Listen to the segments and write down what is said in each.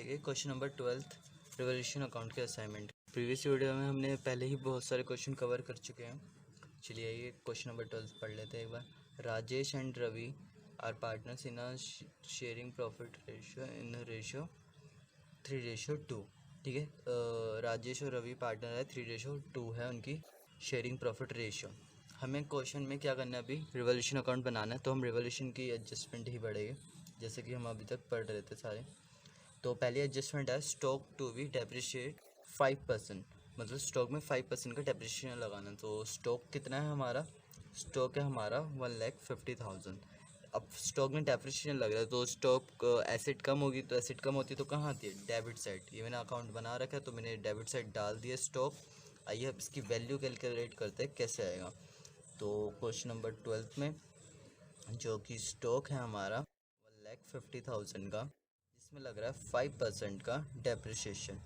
करेंगे question number 12 revolution account के assignment. Previous video में हमने पहले ही बहुत सारे क्वेश्चन कवर कर चुके हैं। चलिए ये क्वेश्चन नंबर 12 पढ़ लेते हैं एक बार। Rajesh and Ravi are partners in a sharing profit ratio in ratio 3:2। ठीक है, राजेश और रवि पार्टनर है, 3:2 है उनकी शेयरिंग प्रॉफिट रेशियो। हमें क्वेश्चन में क्या करना है, अभी रिवोल्यूशन अकाउंट बनाना है, तो हम रिवोल्यूशन की एडजस्टमेंट ही पढ़ेंगे जैसे कि हम अभी तक पढ़ रहे थे सारे। तो पहली एडजस्टमेंट है स्टॉक टू बी डेप्रिशिएट 5%, मतलब स्टॉक में 5% का डेप्रिशिएशन लगाना। तो स्टॉक कितना है हमारा, स्टॉक है हमारा 1,50,000। अब स्टॉक में डेप्रिशिएशन लग रहा है तो स्टॉक एसेट कम होगी, तो एसेट कम होती है तो कहाँ आती है, डेबिट साइड। ये मैंने अकाउंट बना रखा है तो मैंने डेबिट साइड डाल दिया स्टॉक। आइए अब इसकी वैल्यू कैलकुलेट करते हैं कैसे आएगा। तो क्वेश्चन नंबर 12 में जो कि स्टॉक है हमारा 1,50,000 का, इसमें लग रहा है 5% का डेप्रिशिएशन।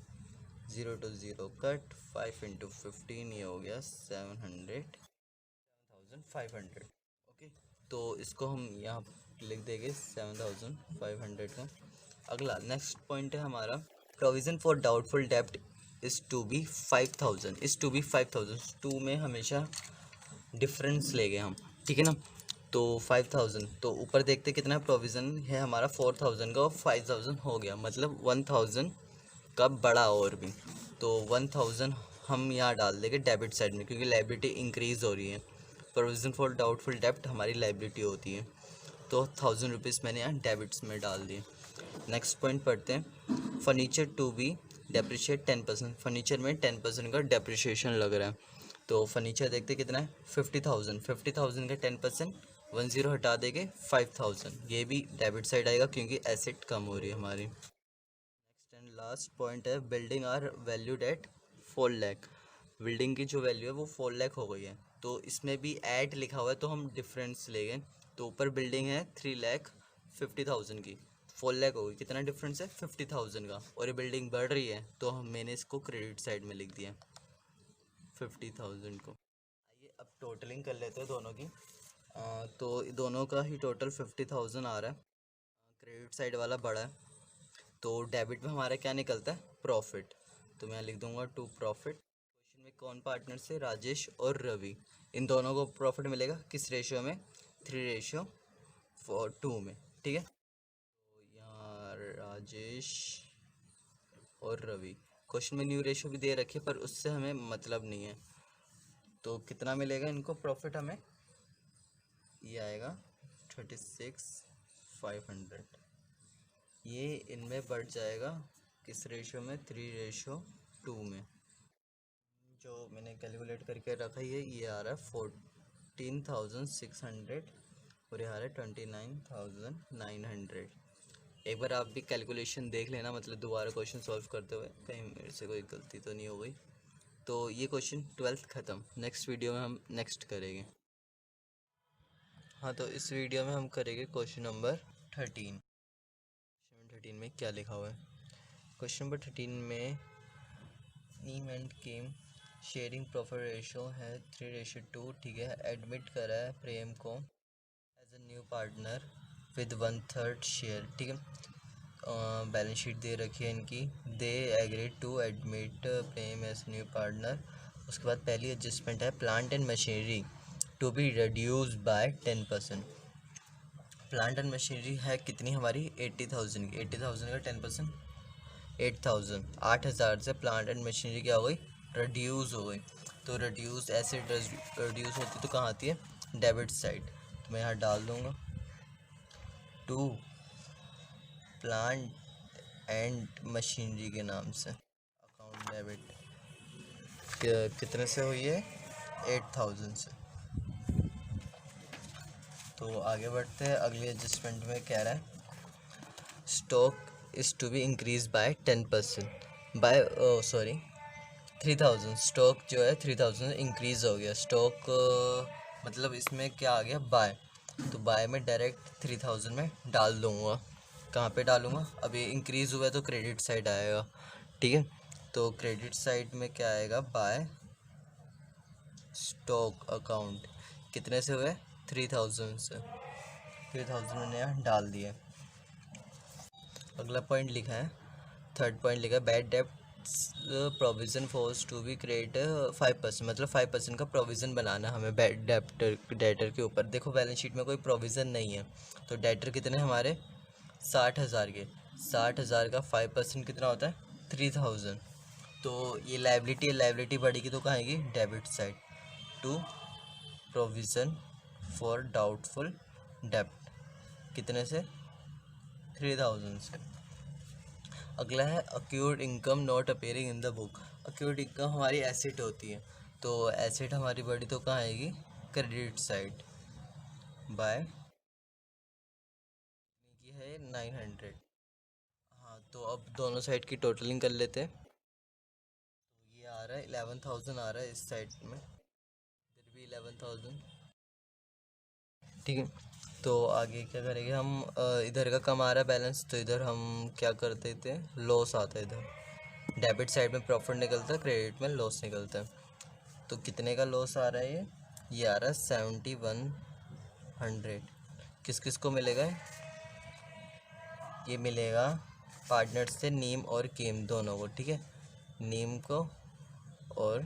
0 to 0 कट 5 × 15, ये हो गया 7,500। ओके, तो इसको हम यहाँ लिख देंगे 7,500 का। अगला नेक्स्ट पॉइंट है हमारा प्रोविज़न फॉर डाउटफुल डेप्ट इज़ टू बी 5,000। 2 में हमेशा डिफरेंस ले गए हम, ठीक है ना। तो 5,000, तो ऊपर देखते कितना प्रोविज़न है हमारा 4,000 का, और 5,000 हो गया, मतलब 1,000 का बड़ा और भी। तो 1,000 हम यहाँ डाल देंगे डेबिट साइड में, क्योंकि लाइबिलिटी इंक्रीज़ हो रही है। प्रोविज़न फॉर डाउटफुल डेप्ट हमारी लाइबिलिटी होती है, तो 1,000 रुपीज़ मैंने यहाँ डेबिट्स में डाल दिए। नेक्स्ट पॉइंट पढ़ते हैं, furniture to be depreciate 10%। Furniture में 10% का डेप्रिशिएशन लग रहा है, तो फर्नीचर देखते कितना है 50,000 का 10%, 10 हटा देंगे 5,000, ये भी डेबिट साइड आएगा क्योंकि एसेट कम हो रही है हमारी। नेक्स्ट एंड लास्ट पॉइंट है building are valued at 4 lakh. Building की जो वैल्यू है वो 4 लाख हो गई है, तो इसमें भी ऐड लिखा हुआ है तो हम डिफरेंस ले गए। तो ऊपर बिल्डिंग है 3,50,000 की, 4 लाख हो गई, कितना डिफरेंस है 50,000 का, और ये बिल्डिंग बढ़ रही है तो मैंने इसको क्रेडिट साइड में लिख दिया 50,000 को। आइए अब टोटलिंग कर लेते हैं दोनों की। तो दोनों का ही टोटल 50,000 आ रहा है, क्रेडिट साइड वाला बड़ा है, तो डेबिट में हमारा क्या निकलता है, प्रॉफिट। तो मैं लिख दूंगा टू प्रॉफिट। क्वेश्चन में कौन पार्टनर से, राजेश और रवि, इन दोनों को प्रॉफिट मिलेगा किस रेशियो में, 3:2 में, ठीक है। तो यहाँ राजेश और रवि, क्वेश्चन में न्यू रेशियो भी दे रखी है पर उससे हमें मतलब नहीं है। तो कितना मिलेगा इनको प्रॉफिट हमें, ये आएगा 36,500। ये इनमें बढ़ जाएगा किस रेशियो में, 3:2 में। जो मैंने कैलकुलेट करके रखा है ये आ रहा है 14,600, और ये आ रहा है 29,900। एक बार आप भी कैलकुलेशन देख लेना, मतलब दोबारा क्वेश्चन सॉल्व करते हुए कहीं मेरे से कोई गलती तो नहीं हो गई। तो ये क्वेश्चन 12 ख़त्म। नेक्स्ट वीडियो में हम नेक्स्ट करेंगे। हाँ, तो इस वीडियो में हम करेंगे क्वेश्चन नंबर 13। क्वेश्चन 13 में क्या लिखा हुआ है, क्वेश्चन नंबर 13 में Neem and Kem sharing profit ratio है 3:2, ठीक है। एडमिट करा है प्रेम को as a new partner with 1/3 share, ठीक है। बैलेंस शीट दे रखी है इनकी, they agreed to admit Prem as new partner. उसके बाद पहली एडजस्टमेंट है plant and machinery to be reduce by 10%। Plant and machinery है कितनी हमारी, 80,000 की, 80,000 का 10%, 8,000 से प्लांट एंड मशीनरी क्या हो गई, रिड्यूस हो गई। तो रिड्यूस एसेट रिड्यूस होती तो कहाँ आती है, डेबिट साइड। तो मैं यहाँ डाल दूँगा टू प्लांट एंड मशीनरी के नाम से अकाउंट डेबिट, कितने से हुई है, 8,000 से। तो आगे बढ़ते हैं, अगली एडजस्टमेंट में कह रहा है stock is to be increase by 10%, by 3,000। Stock जो है 3,000 इंक्रीज़ हो गया स्टॉक, मतलब इसमें क्या आ गया, बाय। तो बाय में डायरेक्ट 3,000 में डाल दूँगा, कहाँ पे डालूँगा, अब ये इंक्रीज़ हुआ है तो क्रेडिट साइड आएगा, ठीक है। तो क्रेडिट साइड में क्या आएगा, बाय स्टॉक अकाउंट, कितने से हुए, 3,000 से, 3,000 मैंने यहाँ डाल दिया। अगला पॉइंट लिखा है थर्ड पॉइंट लिखा bad debts provision force to be create 5%, मतलब 5% का प्रोविज़न बनाना हमें बैड डेटर के ऊपर। देखो बैलेंस शीट में कोई प्रोविज़न नहीं है, तो डेटर कितने हमारे 60,000 के, 60,000 का 5% कितना होता है 3,000। तो ये लाइबिलिटी है, लाइबिलिटी बढ़ेगी तो कहाँ आएगी debit side, to provision for doubtful डेब्ट, कितने से 3,000 से। अगला है accrued income not appearing in the book. Accrued income हमारी एसेट होती है, तो एसेट हमारी बढ़ी तो कहाँ आएगी क्रेडिट साइड, बाय की है 900। हाँ तो अब दोनों साइड की टोटलिंग कर लेते हैं। तो ये आ रहा है 11,000 आ रहा है इस साइड में, इधर भी 11,000, ठीक है। तो आगे क्या करेंगे हम, इधर का कम आ रहा है बैलेंस, तो इधर हम क्या कर देते हैं लॉस आता है इधर। डेबिट साइड में प्रॉफिट निकलता है, क्रेडिट में लॉस निकलता है। तो कितने का लॉस आ रहा है ये आ रहा है 7,100। किस किस को मिलेगा ये मिलेगा पार्टनर्स से नीम और कीम दोनों को, ठीक है। नीम को और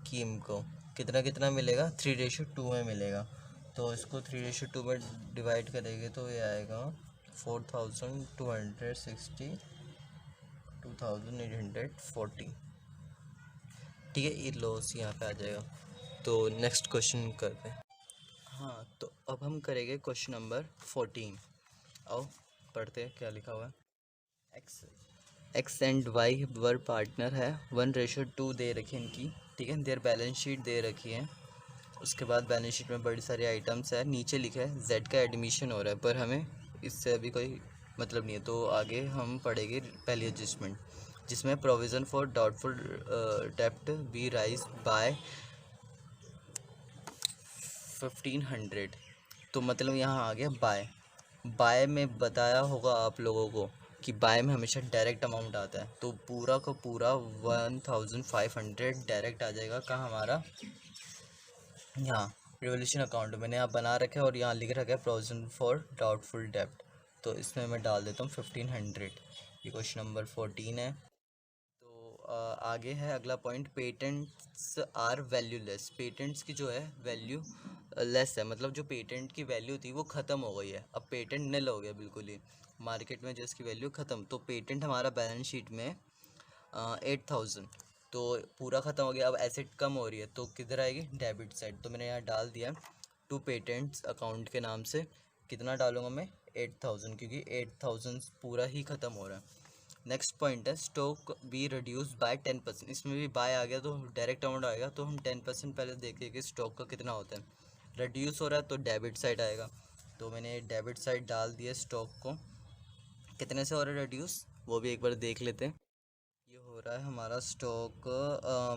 कीम को कितना कितना मिलेगा 3:2 में मिलेगा। तो इसको 3:2 में डिवाइड करेंगे तो ये आएगा 4,260, 2,840, ठीक है। ये लॉस यहाँ पे आ जाएगा। तो नेक्स्ट क्वेश्चन करते हैं। हाँ तो अब हम करेंगे क्वेश्चन नंबर 14। आओ पढ़ते हैं क्या लिखा हुआ है। X and why were partner है, 1:2 दे रखी है इनकी, ठीक है। देयर बैलेंस शीट दे रखी है। उसके बाद बैलेंस शीट में बड़ी सारी आइटम्स है, नीचे लिखा है जेड का एडमिशन हो रहा है, पर हमें इससे अभी कोई मतलब नहीं है। तो आगे हम पढ़ेंगे पहली एडजस्टमेंट, जिसमें प्रोविज़न फॉर डाउटफुल डेप्ट बी राइज बाय 1,500। तो मतलब यहाँ आ गया बाय। बाय में बताया होगा आप लोगों को कि बाय में हमेशा डायरेक्ट अमाउंट आता है, तो पूरा का पूरा 1,500 डायरेक्ट आ जाएगा कहाँ हमारा, यहाँ रिवोल्यूशन अकाउंट मैंने यहाँ बना रखा है और यहाँ लिख रखा है प्रोविजन फॉर डाउटफुल डेब्ट। तो इसमें मैं डाल देता हूँ 1,500। ये क्वेश्चन नंबर 14 है। तो आगे है अगला point, patents are valueless. Patents की जो है वैल्यू लेस है, मतलब जो पेटेंट की वैल्यू थी वो ख़त्म हो गई है, अब पेटेंट निल हो गया बिल्कुल ही, मार्केट में जो इसकी वैल्यू ख़त्म। तो पेटेंट हमारा बैलेंस शीट में 8,000, तो पूरा ख़त्म हो गया। अब एसेट कम हो रही है तो किधर आएगी डेबिट साइड। तो मैंने यहाँ डाल दिया टू पेटेंट्स अकाउंट के नाम से, कितना डालूंगा मैं 8,000, क्योंकि 8,000 पूरा ही ख़त्म हो रहा है। नेक्स्ट पॉइंट है स्टॉक बी रिड्यूस बाय 10%। इसमें भी बाय आ गया तो डायरेक्ट अमाउंट आएगा, तो हम 10% पहले देखें कि स्टॉक का कितना होता है। रिड्यूस हो रहा है तो डेबिट साइड आएगा, तो मैंने डेबिट साइड डाल दिया स्टॉक को। कितने से हो रहा है रिड्यूस वो भी एक बार देख लेते हैं। ये हो रहा है हमारा स्टॉक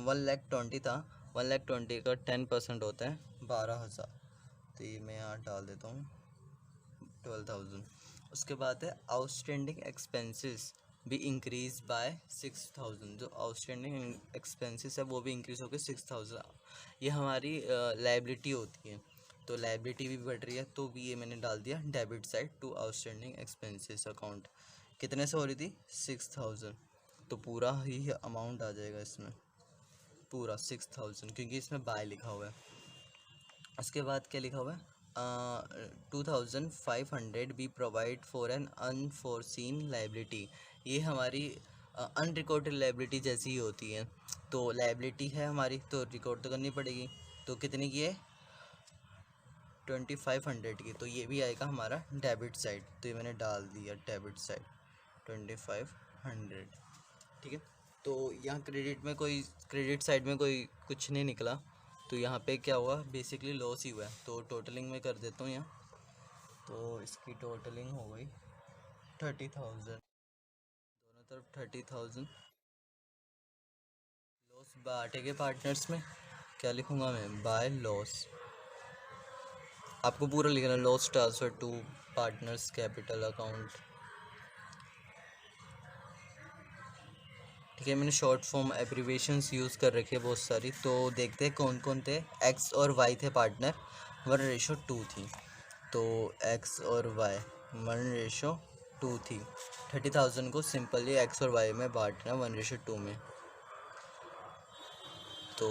1,20,000 था, 1,20,000 का 10% होता है 12,000, तो ये मैं यहाँ डाल देता हूँ 12,000। उसके बाद है आउटस्टैंडिंग एक्सपेंसेस भी इंक्रीज बाय 6,000। जो आउटस्टैंडिंग एक्सपेंसेस है वो भी इंक्रीज होकर 6,000। ये हमारी लाइबिलिटी होती है, तो लाइबिलिटी भी बढ़ रही है, तो भी ये मैंने डाल दिया debit side to outstanding expenses account. कितने से हो रही थी 6,000, तो पूरा ही अमाउंट आ जाएगा इसमें, पूरा 6,000, क्योंकि इसमें बाय लिखा हुआ है। उसके बाद क्या लिखा हुआ है 2,500 be provide for an unforeseen liability. ये हमारी अनरिकॉर्डेड लाइबिलिटी जैसी ही होती है, तो लाइबिलिटी है हमारी तो रिकॉर्ड तो करनी पड़ेगी। तो कितनी की है 2,500 की, तो ये भी आएगा हमारा डेबिट साइड, तो ये मैंने डाल दिया डेबिट साइड 2,500, ठीक है। तो यहाँ क्रेडिट साइड में कोई कुछ नहीं निकला, तो यहाँ पे क्या हुआ बेसिकली लॉस ही हुआ है। तो टोटलिंग में कर देता हूँ यहाँ, तो इसकी टोटलिंग हो गई 30,000, दोनों तरफ 30,000। लॉस बांटेंगे पार्टनर्स में, क्या लिखूँगा मैं बाय लॉस, आपको पूरा लिखना है loss transfer to partners capital account, ठीक है। मैंने शॉर्ट फॉर्म एब्रीवेशंस यूज़ कर रखी है बहुत सारी, तो देखते हैं कौन कौन थे। एक्स और वाई थे पार्टनर, 1:2 थी, तो एक्स और वाई 1:2 2 थी। 30,000 को सिंपली एक्स और वाई में बांटना 1:2 में, तो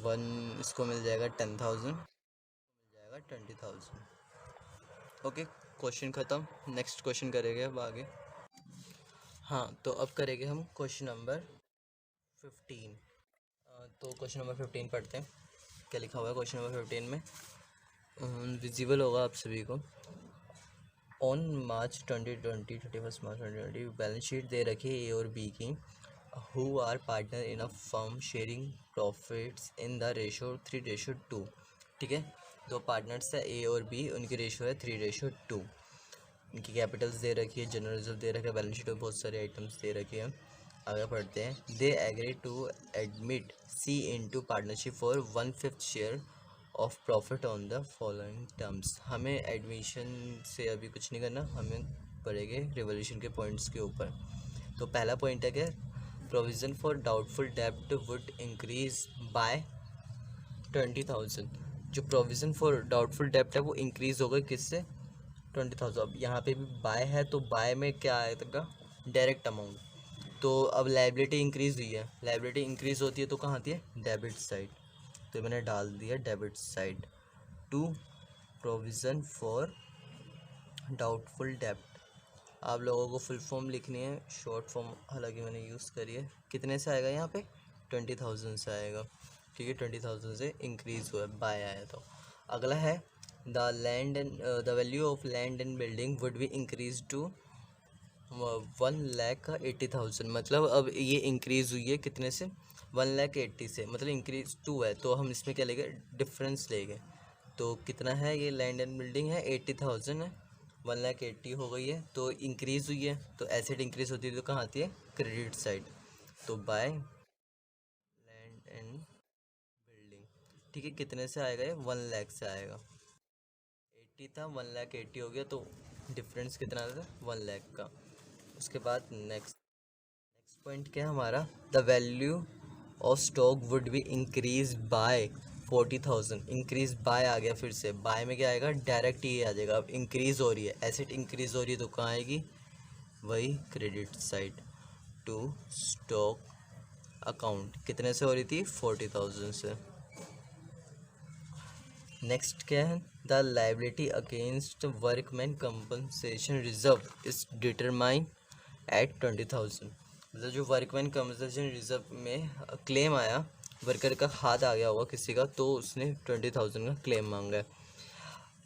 1 इसको मिल जाएगा 10,000, मिल जाएगा 20,000। ओके, क्वेश्चन ख़त्म। नेक्स्ट क्वेश्चन करेंगे अब आगे। हाँ, तो अब करेंगे हम क्वेश्चन नंबर 15। तो क्वेश्चन नंबर 15 पढ़ते हैं। क्या लिखा हुआ है क्वेश्चन नंबर 15 में? विजिबल होगा आप सभी को। On March 2020, 31 March 2020 balance sheet दे रखी है ए और बी की, who are partner in a firm sharing profits in the ratio 3:2। ठीक है, दो पार्टनर्स है ए और बी, उनकी रेशो है 3:2। इनकी कैपिटल्स दे रखी है, जनरल रिजर्व दे रखा है, बैलेंस शीट में बहुत सारे आइटम्स दे रखे हैं। आगे पढ़ते हैं। They agree to admit C into partnership for 1/5 share of profit on the following terms. हमें एडमिशन से अभी कुछ नहीं करना, हमें पढ़ेंगे रिवोल्यूशन के पॉइंट्स के ऊपर। तो पहला पॉइंट है कि प्रोविज़न फॉर डाउटफुल डेब्ट वुड इंक्रीज बाय 20,000। जो प्रोविज़न फॉर डाउटफुल डेब्ट है वो इंक्रीज़ होगा किससे? 20,000। अब यहाँ पे भी बाय है तो बाय में क्या आएगा? Direct amount. तो अब लाइबिलिटी इंक्रीज़ हुई है, लाइबिलिटी इंक्रीज़ होती है तो कहाँ आती है? Debit side. तो मैंने डाल दिया debit side to provision for doubtful डेब्ट। आप लोगों को फुल फॉर्म लिखनी है, शॉर्ट फॉर्म हालांकि मैंने यूज़ करी है। कितने से आएगा यहाँ पे? 20,000 से आएगा। ठीक है, 20,000 से इंक्रीज़ हुआ है, बाय आया तो। अगला है the land and the value of land and building would be increase to 1,80,000। मतलब अब ये इंक्रीज़ हुई है कितने से? 1,80,000 से, मतलब इंक्रीज 2 है, तो हम इसमें क्या लेंगे? डिफरेंस लेंगे। तो कितना है? ये लैंड एंड बिल्डिंग है 80,000 है, 1,80,000 हो गई है, तो इंक्रीज़ हुई है। तो एसेट इंक्रीज़ होती है तो कहाँ आती है? Credit side. तो बाय लैंड एंड बिल्डिंग। ठीक है, कितने से आएगा? ये 1,00,000 से आएगा। 80 था, 1,80,000 हो गया, तो डिफरेंस कितना आ था? 1,00,000 का। उसके बाद नेक्स्ट पॉइंट क्या है हमारा? The value of stock would be increase by 40,000। Increase by आ गया, फिर से बाय में क्या आएगा? डायरेक्ट ही आ जाएगा। अब इंक्रीज हो रही है, एसेट इंक्रीज हो रही है तो कहाँ आएगी? वही credit side to stock account. कितने से हो रही थी? 40,000 से। नेक्स्ट क्या है? The liability against workman compensation reserve is determine at 20,000। मतलब जो वर्कमैन कंपनसेशन रिजर्व में क्लेम आया, वर्कर का हाथ आ गया होगा किसी का, तो उसने 20,000 का क्लेम मांगा है।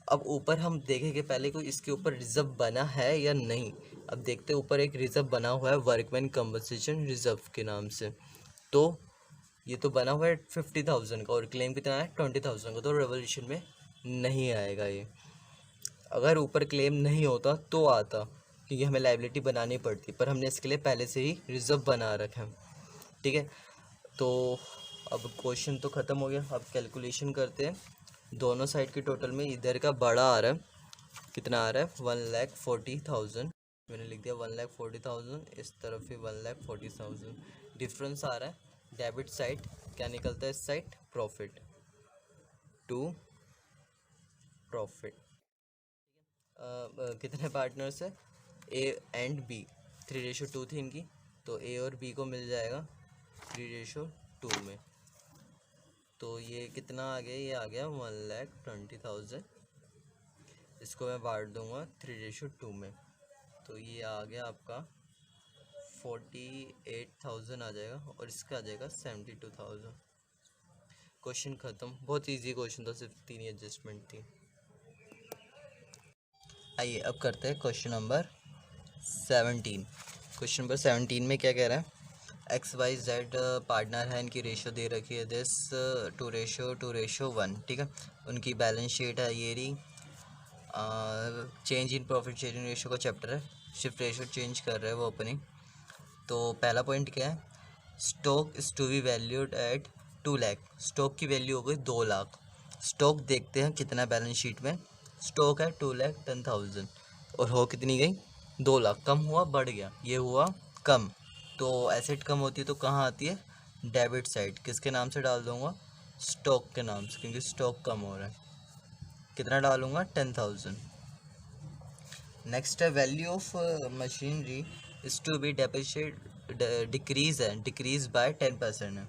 अब ऊपर हम देखेंगे पहले कोई इसके ऊपर रिजर्व बना है या नहीं। अब देखते हैं, ऊपर एक रिजर्व बना हुआ है वर्कमैन कंपनसेशन रिजर्व के नाम से। तो ये तो बना हुआ है 50,000 का और क्लेम कितना है? 20,000 का। तो रेवोल्यूशन में नहीं आएगा ये। अगर ऊपर क्लेम नहीं होता तो आता, क्योंकि हमें लाइबिलिटी बनानी पड़ती, पर हमने इसके लिए पहले से ही रिजर्व बना रखा है। ठीक है, तो अब क्वेश्चन तो ख़त्म हो गया। अब कैलकुलेशन करते हैं। दोनों साइड की टोटल में इधर का बड़ा आ रहा है, कितना आ रहा है? 1,40,000। मैंने लिख दिया 1,40,000, इस तरफ भी 1,40,000। डिफरेंस आ रहा है डेबिट साइड, क्या निकलता है इस साइड? Profit to profit. कितने पार्टनर्स है? ए एंड बी, 3:2 थी इनकी, तो ए और बी को मिल जाएगा 3:2 में। तो ये कितना आ गया? ये आ गया 1,20,000। इसको मैं बांट दूंगा 3:2 में, तो ये आ गया आपका 48,000 आ जाएगा, और इसका आ जाएगा 72,000। क्वेश्चन ख़त्म। बहुत इजी क्वेश्चन था, सिर्फ 3 एडजस्टमेंट थी। आइए अब करते हैं क्वेश्चन नंबर 17। क्वेश्चन नंबर 17 में क्या कह रहा है? XYZ पार्टनर है, इनकी रेशो दे रखी है दिस 2:1। ठीक है, उनकी बैलेंस शीट है ये रही। Change in profit sharing ratio का चैप्टर है, शिफ्ट रेशो चेंज कर रहे हैं वो अपनी। तो पहला पॉइंट क्या है? Stock is to be valued at 2 lakh. Stock की वैल्यू हो गई 2 लाख। स्टॉक देखते हैं कितना बैलेंस शीट में। स्टॉक है 2,10,000 और हो कितनी गई? 2 लाख। कम हुआ बढ़ गया? ये हुआ कम। तो एसेट कम होती है तो कहाँ आती है? Debit side. किसके नाम से डाल दूंगा? स्टॉक के नाम से, क्योंकि स्टॉक कम हो रहा है। कितना डालूंगा? 10,000। नेक्स्ट है value of machinery is to be depreciate decrease है, डिक्रीज बाय 10% है।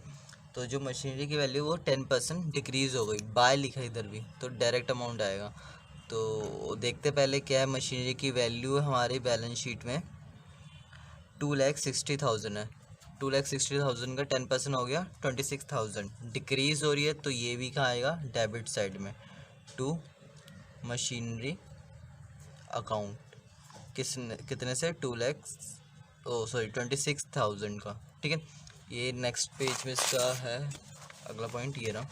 तो जो मशीनरी की वैल्यू वो 10% डिक्रीज़ हो गई, बाय लिखा इधर भी तो डायरेक्ट अमाउंट आएगा। तो देखते पहले क्या है मशीनरी की वैल्यू हमारी बैलेंस शीट में 2,60,000 है। 2,60,000 का 10% हो गया 26,000, डिक्रीज़ हो रही है तो ये भी कहाँ आएगा डेबिट साइड में टू मशीनरी अकाउंट। कितने से 26,000 का। ठीक है, ये नेक्स्ट पेज में इसका है अगला पॉइंट ये रहा।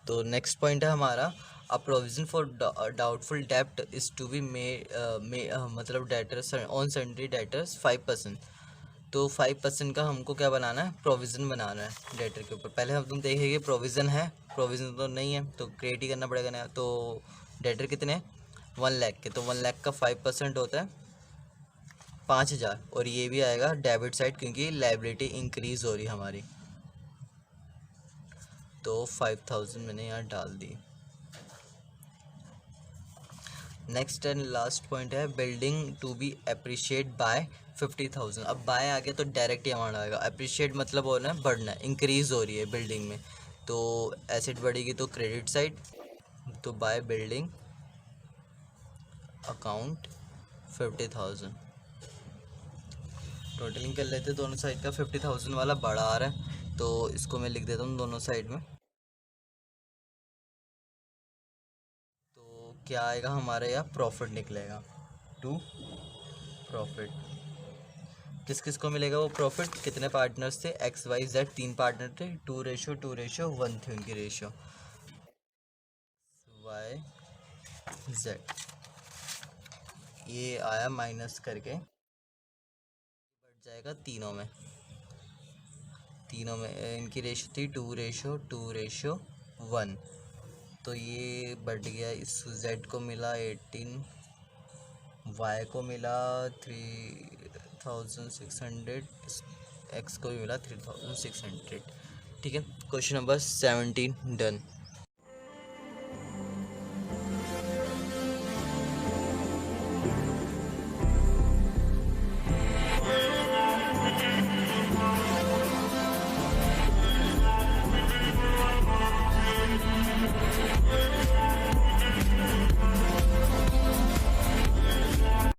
तो नेक्स्ट पॉइंट है हमारा अ प्रोविजन फॉर डाउटफुल डेप्ट इज़ टू बी मतलब डेटर्स ऑन सन्ड्री डेटर्स 5%। तो 5% का हमको क्या बनाना है, प्रोविज़न बनाना है डेटर के ऊपर। पहले हम तुम देखेंगे प्रोविज़न है, प्रोविज़न तो नहीं है तो क्रिएट ही करना पड़ेगा नया। तो डेटर कितने 1 लाख के, तो 1 लाख का 5% होता है 5,000, और ये भी आएगा डेबिट साइड क्योंकि लाइबिलिटी इंक्रीज़ हो रही है हमारी। तो 5,000 मैंने यहाँ डाल दी। नेक्स्ट एंड लास्ट पॉइंट है building to be appreciate by 50,000। अब बाय आ गया तो डायरेक्ट ही अमाउंट आएगा, अप्रिशिएट मतलब होना है बढ़ना है, इंक्रीज़ हो रही है बिल्डिंग में। तो एसेट बढ़ेगी तो क्रेडिट साइड, तो बाय बिल्डिंग अकाउंट 50,000। टोटलिंग कर लेते दोनों साइड का, 50,000 वाला बड़ा आ रहा है तो इसको मैं लिख देता हूँ दोनों साइड में। तो क्या आएगा हमारे यहाँ प्रॉफिट निकलेगा टू प्रॉफिट। किस किस को मिलेगा वो प्रॉफिट, कितने पार्टनर्स थे XYZ, 3 पार्टनर थे, 2:1 थी उनकी रेशियो YZ। ये आया माइनस करके बढ़ जाएगा तीनों में इनकी रेशियो थी 2:1। तो ये बढ़ गया, इस Z को मिला 18, Y को मिला 3,600, X को भी मिला 3,600। ठीक है, क्वेश्चन नंबर 17 डन।